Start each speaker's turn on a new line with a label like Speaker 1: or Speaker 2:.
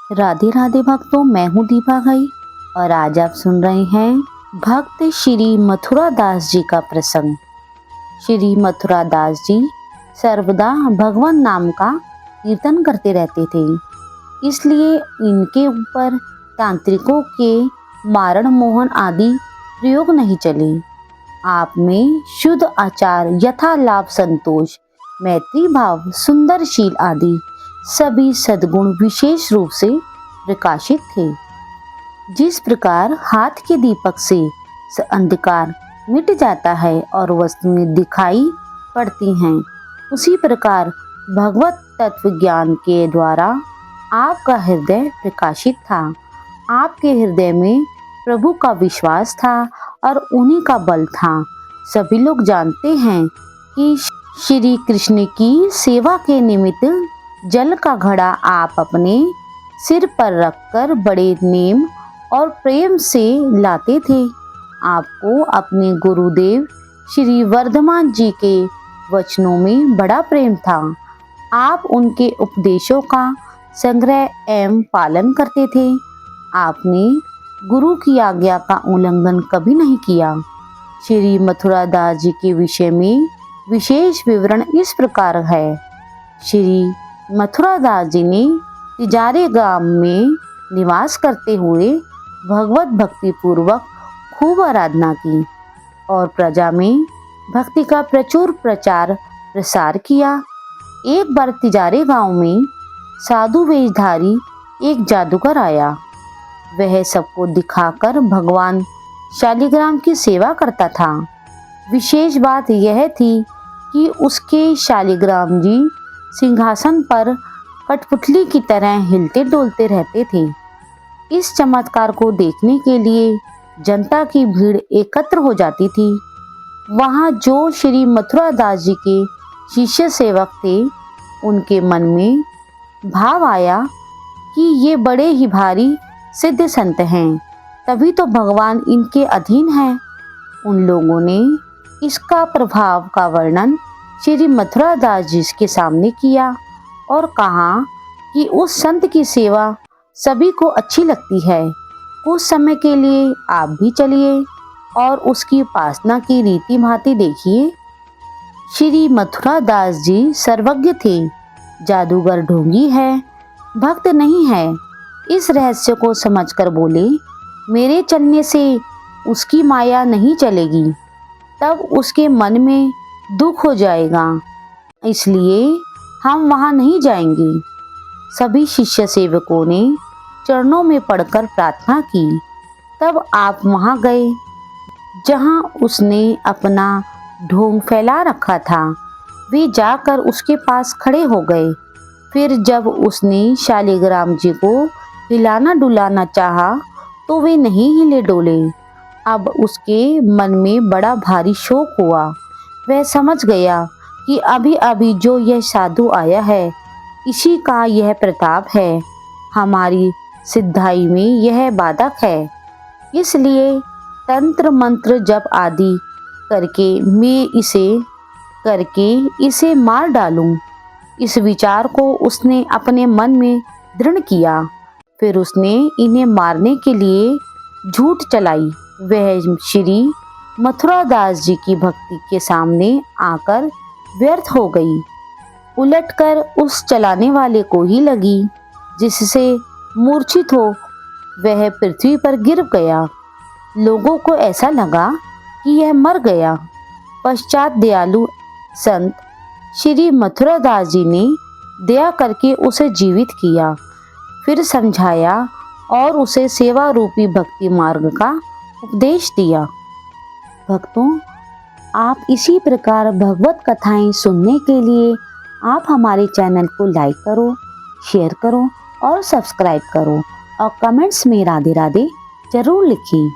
Speaker 1: राधे राधे भक्तों, मैं हूँ दीपा घई और आज आप सुन रहे हैं भक्त श्री मथुरा दास जी का प्रसंग। श्री मथुरा दास जी सर्वदा भगवान नाम का कीर्तन करते रहते थे, इसलिए इनके ऊपर तांत्रिकों के मारण मोहन आदि प्रयोग नहीं चले। आप में शुद्ध आचार, यथा लाभ, संतोष, मैत्री भाव, सुंदरशील आदि सभी सद्गुण विशेष रूप से प्रकाशित थे। जिस प्रकार हाथ के दीपक से अंधकार मिट जाता है और वस्तुएं दिखाई पड़ती हैं, उसी प्रकार भगवत तत्व ज्ञान के द्वारा आपका हृदय प्रकाशित था। आपके हृदय में प्रभु का विश्वास था और उन्हीं का बल था। सभी लोग जानते हैं कि श्री कृष्ण की सेवा के निमित्त जल का घड़ा आप अपने सिर पर रखकर बड़े नेम और प्रेम से लाते थे। आपको अपने गुरुदेव श्री वर्धमान जी के वचनों में बड़ा प्रेम था। आप उनके उपदेशों का संग्रह एवं पालन करते थे। आपने गुरु की आज्ञा का उल्लंघन कभी नहीं किया। श्री मथुरा दास जी के विषय में विशेष विवरण इस प्रकार है। श्री मथुरा दास जी ने तिजारे गांव में निवास करते हुए भगवत भक्ति पूर्वक खूब आराधना की और प्रजा में भक्ति का प्रचुर प्रचार प्रसार किया। एक बार तिजारे गांव में साधु वेशधारी एक जादूगर आया। वह सबको दिखाकर भगवान शालिग्राम की सेवा करता था। विशेष बात यह थी कि उसके शालिग्राम जी सिंहासन पर कठपुतली की तरह हिलते डोलते रहते थे। इस चमत्कार को देखने के लिए जनता की भीड़ एकत्र हो जाती थी। वहां जो श्री मथुरा दास जी के शिष्य सेवक थे, उनके मन में भाव आया कि ये बड़े ही भारी सिद्ध संत हैं, तभी तो भगवान इनके अधीन हैं। उन लोगों ने इसका प्रभाव का वर्णन श्री मथुरा दास जी के सामने किया और कहा कि उस संत की सेवा सभी को अच्छी लगती है। कुछ समय के लिए आप भी चलिए और उसकी उपासना की रीति भांति देखिए। श्री मथुरा दास जी सर्वज्ञ थे। जादूगर ढोंगी है, भक्त नहीं है। इस रहस्य को समझकर बोले, मेरे चलने से उसकी माया नहीं चलेगी, तब उसके मन में दुख हो जाएगा, इसलिए हम वहां नहीं जाएंगे। सभी शिष्य सेवकों ने चरणों में पड़कर प्रार्थना की। तब आप वहां गए जहां उसने अपना ढोंग फैला रखा था। वे जाकर उसके पास खड़े हो गए। फिर जब उसने शालिग्राम जी को हिलाना डुलाना चाहा तो वे नहीं हिले डोले। अब उसके मन में बड़ा भारी शोक हुआ। वह समझ गया कि अभी अभी जो यह साधु आया है, इसी का यह प्रताप है। हमारी सिद्धाई में यह बाधक है, इसलिए तंत्र मंत्र जप आदि करके इसे मार डालूं। इस विचार को उसने अपने मन में दृढ़ किया। फिर उसने इन्हें मारने के लिए झूठ चलाई। वह श्री मथुरा दास जी की भक्ति के सामने आकर व्यर्थ हो गई। उलटकर उस चलाने वाले को ही लगी, जिससे मूर्छित हो वह पृथ्वी पर गिर गया। लोगों को ऐसा लगा कि यह मर गया। पश्चात दयालु संत श्री मथुरा दास जी ने दया करके उसे जीवित किया, फिर समझाया और उसे सेवा रूपी भक्ति मार्ग का उपदेश दिया। भक्तों, आप इसी प्रकार भगवत कथाएं सुनने के लिए आप हमारे चैनल को लाइक करो, शेयर करो और सब्सक्राइब करो और कमेंट्स में राधे राधे जरूर लिखें।